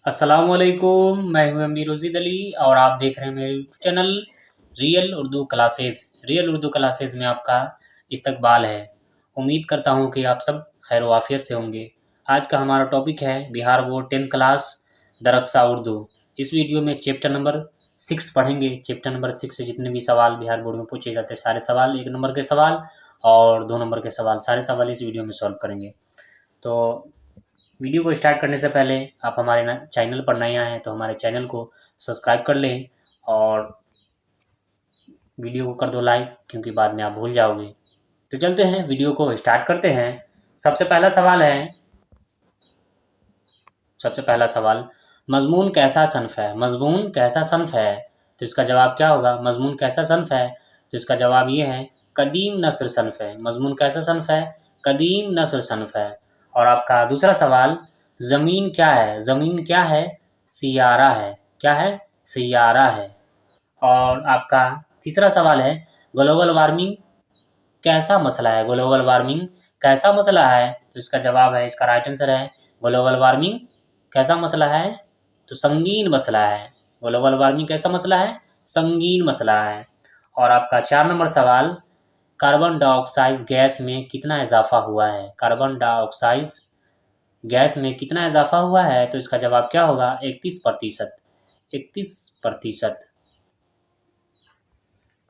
अस्सलामुअलैकुम, मैं हूं अमीर रशीद अली और आप देख रहे हैं मेरे YouTube channel real Urdu classes. Real Urdu classes में आपका इस्तकबाल है। उम्मीद करता हूं कि आप सब खैर वाफियत से होंगे। आज का हमारा टॉपिक है बिहार बोर्ड 10th क्लास दरक्सा उर्दू। इस वीडियो में चैप्टर नंबर 6 पढ़ेंगे। चैप्टर नंबर 6 से जितने भी सवाल बिहार बोर्ड में पूछे जाते हैं सारे सवाल, 1 नंबर के सवाल और 2 नंबर के सवाल, सारे सवाल इस वीडियो में सॉल्व करेंगे। तो वीडियो को स्टार्ट करने से पहले आप हमारे चैनल पर नए आए हैं तो हमारे चैनल को सब्सक्राइब कर लें और वीडियो को कर दो लाइक, क्योंकि बाद में आप भूल जाओगे। तो चलते हैं, वीडियो को स्टार्ट करते हैं। सबसे पहला सवाल है सबसे पहला सवाल, मजमून कैसा सन्फ है? मजमून कैसा सन्फ है? तो इसका जवाब क्या होगा? मजमून कैसा सन्फ है? तो इसका जवाब ये है कदीम नस्र सन्फ है। मजमून कैसा सन्फ है? कदीम नस्र सन्फ है। और आपका दूसरा सवाल, ज़मीन क्या है? ज़मीन क्या है? सियारा है। क्या है? सियारा है। और आपका तीसरा सवाल है, ग्लोबल वार्मिंग कैसा मसला है? ग्लोबल वार्मिंग कैसा मसला है? तो इसका जवाब है, इसका राइट आंसर है ग्लोबल वार्मिंग कैसा मसला है? तो संगीन मसला है। ग्लोबल वार्मिंग कैसा मसला है? संगीन मसला है। और आपका 4 नंबर सवाल, कार्बन डाइऑक्साइड गैस में कितना इजाफा हुआ है? कार्बन डाइऑक्साइड गैस में कितना इजाफा हुआ है? तो इसका जवाब क्या होगा? 31%। 31%।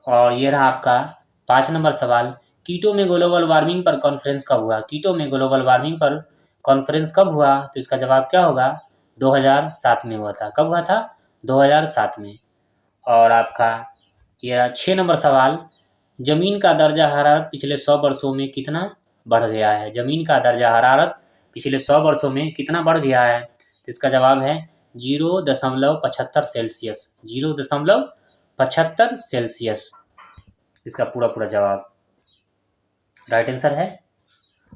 और ये रहा आपका 5 नंबर सवाल, कीटो में ग्लोबल वार्मिंग पर कॉन्फ्रेंस कब हुआ? कीटो में ग्लोबल वार्मिंग पर कॉन्फ्रेंस कब हुआ? तो इसका जवाब क्या होगा? 2007 में हुआ था। कब हुआ था? 2007 में। और आपका यह 6 नंबर सवाल, जमीन का दर्जा हरारत पिछले 100 वर्षों में कितना बढ़ गया है? जमीन का दर्जा हरारत पिछले 100 वर्षों में कितना बढ़ गया है? तो इसका जवाब है 0.75 सेल्सियस। 0.75 सेल्सियस इसका पूरा पूरा जवाब राइट आंसर है।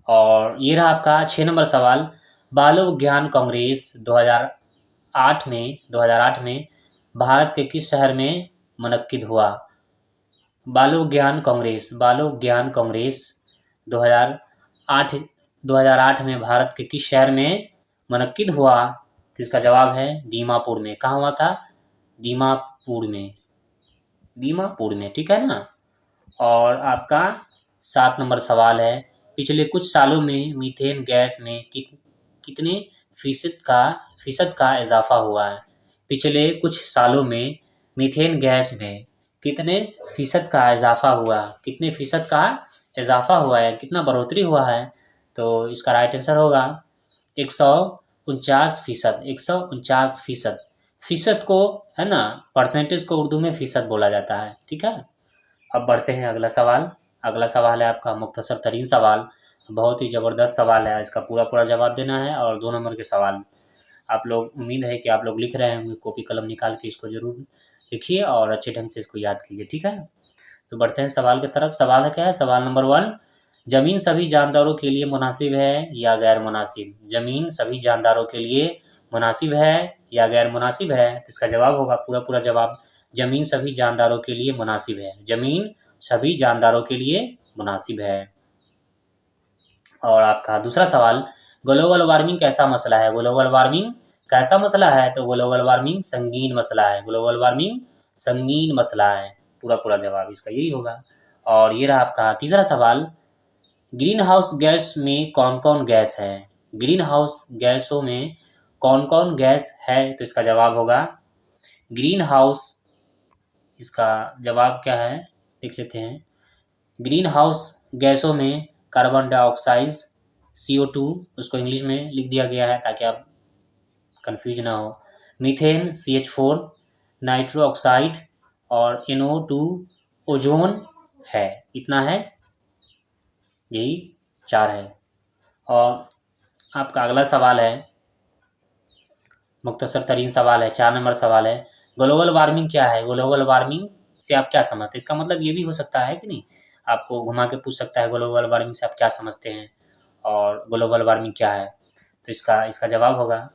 और ये रहा आपका 6 नंबर सवाल, बाल विज्ञान कांग्रेस 2008 में भारत के किस शहर में मुनक्किद हुआ? बाल विज्ञान कांग्रेस 2008 2008 में भारत के किस शहर में मुनक्किद हुआ? तो इसका जवाब है दीमापुर में। कहाँ हुआ था? दीमापुर में। दीमापुर में, ठीक है ना। और आपका 7 नंबर सवाल है, पिछले कुछ सालों में मीथेन गैस में कितने फीसद का इजाफा हुआ है? पिछले कुछ सालों में मीथेन गैस में कितने फीसद का इजाफा हुआ? कितने फीसद का इजाफा हुआ है? कितना बढ़ोतरी हुआ है? तो इसका राइट आंसर होगा 149%। 149%। फीसद को, है ना, परसेंटेज को उर्दू में फीसद बोला जाता है, ठीक है। अब बढ़ते हैं अगला सवाल। अगला सवाल है आपका मुख्तसर तरीन सवाल, बहुत ही ज़बरदस्त सवाल है। इसका पूरा पूरा जवाब देना है और 2 नंबर के सवाल आप लोग, उम्मीद है कि आप लोग लिख रहे होंगे। कॉपी कलम निकाल के इसको ज़रूर लिखिए और अच्छे ढंग से इसको याद कीजिए, ठीक है। तो बढ़ते हैं सवाल की तरफ। सवाल है क्या है? सवाल नंबर 1, ज़मीन सभी जानदारों के लिए मुनासिब है या गैर मुनासिब? ज़मीन सभी जानदारों के लिए मुनासिब है या गैर मुनासिब है? तो इसका जवाब होगा पूरा पूरा जवाब, ज़मीन सभी जानदारों के लिए मुनासिब है। ज़मीन सभी जानदारों के लिए मुनासिब है। और आपका दूसरा सवाल, ग्लोबल वार्मिंग कैसा मसला है? ग्लोबल वार्मिंग कैसा मसला है? तो ग्लोबल वार्मिंग संगीन मसला है। ग्लोबल वार्मिंग संगीन मसला है। पूरा पूरा जवाब इसका यही होगा। और ये रहा आपका तीसरा सवाल, ग्रीन हाउस गैस में कौन कौन गैस है? ग्रीन हाउस गैसों में कौन कौन गैस है? तो इसका जवाब होगा ग्रीन हाउस, इसका जवाब क्या है देख लेते हैं। ग्रीन हाउस गैसों में कार्बन डाइऑक्साइड CO2, उसको इंग्लिश में लिख दिया गया है ताकि आप कंफ्यूज ना हो, मीथेन CH4, नाइट्रो ऑक्साइड और NO2, ओजोन है। इतना है, यही 4 है। और आपका अगला सवाल है, मुख्तसर तरीन सवाल है, 4 नंबर सवाल है, ग्लोबल वार्मिंग क्या है? ग्लोबल वार्मिंग से आप क्या समझते हैं? इसका मतलब ये भी हो सकता है कि नहीं, आपको घुमा के पूछ सकता है ग्लोबल वार्मिंग से आप क्या समझते हैं और ग्लोबल वार्मिंग क्या है? तो इसका इसका जवाब होगा,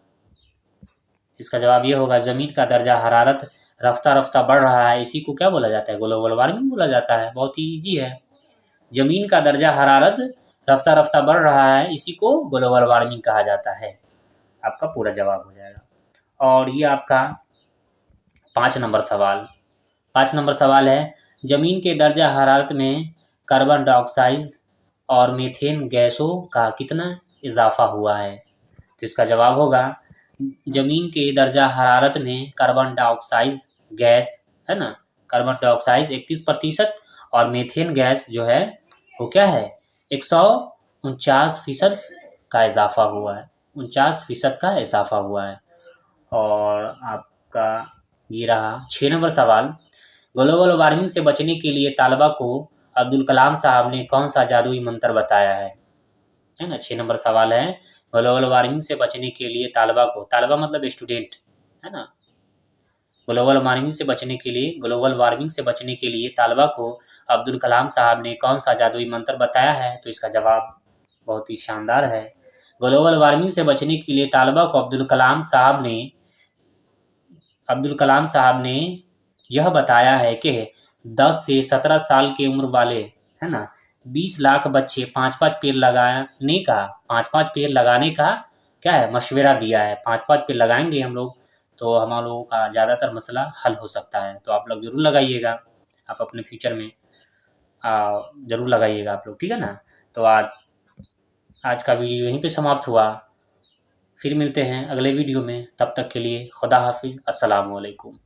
इसका जवाब ये होगा, ज़मीन का दर्जा हरारत रफ्ता रफ्ता बढ़ रहा है, इसी को क्या बोला जाता है? ग्लोबल वार्मिंग बोला जाता है। बहुत ही ईजी है। ज़मीन का दर्जा हरारत रफ्ता रफ्ता बढ़ रहा है, इसी को ग्लोबल वार्मिंग कहा जाता है। आपका पूरा जवाब हो जाएगा। और ये आपका 5 नंबर सवाल। 5 नंबर सवाल है, जमीन के दर्जा हरारत में कार्बन डाइऑक्साइड और मीथेन गैसों का कितना इजाफा हुआ है? तो इसका जवाब होगा, जमीन के दर्जा हरारत में कार्बन डाइऑक्साइड गैस, है ना, कार्बन डाइऑक्साइड 31% और मीथेन गैस जो है वो क्या है, 149% का इजाफा हुआ है, 49% का इजाफा हुआ है। और आपका ये रहा 6 नंबर सवाल, ग्लोबल वार्मिंग से बचने के लिए तालबा को अब्दुल कलाम साहब ने कौन सा जादुई मंत्र बताया है ना। 6 नंबर सवाल है, ग्लोबल वार्मिंग से बचने के लिए तालबा को, तालबा मतलब स्टूडेंट, है ना, ग्लोबल वार्मिंग से बचने के लिए तालबा को अब्दुल कलाम साहब ने कौन सा जादुई मंत्र बताया है? तो इसका जवाब बहुत ही शानदार है, ग्लोबल वार्मिंग से बचने के लिए तालबा को अब्दुल कलाम साहब ने यह बताया है कि 10 से 17 साल की उम्र वाले, है ना, 20 लाख बच्चे पाँच पाँच पेड़ लगाने का क्या है, मशवरा दिया है। 5-5 पेड़ लगाएंगे हम लोग तो हम लोगों का ज़्यादातर मसला हल हो सकता है। तो आप लोग ज़रूर लगाइएगा, आप अपने फ्यूचर में ज़रूर लगाइएगा आप लोग, ठीक है ना। तो आज का वीडियो यहीं पे समाप्त हुआ, फिर मिलते हैं अगले वीडियो में, तब तक के लिए खुदा हाफिज़, अस्सलाम वालेकुम।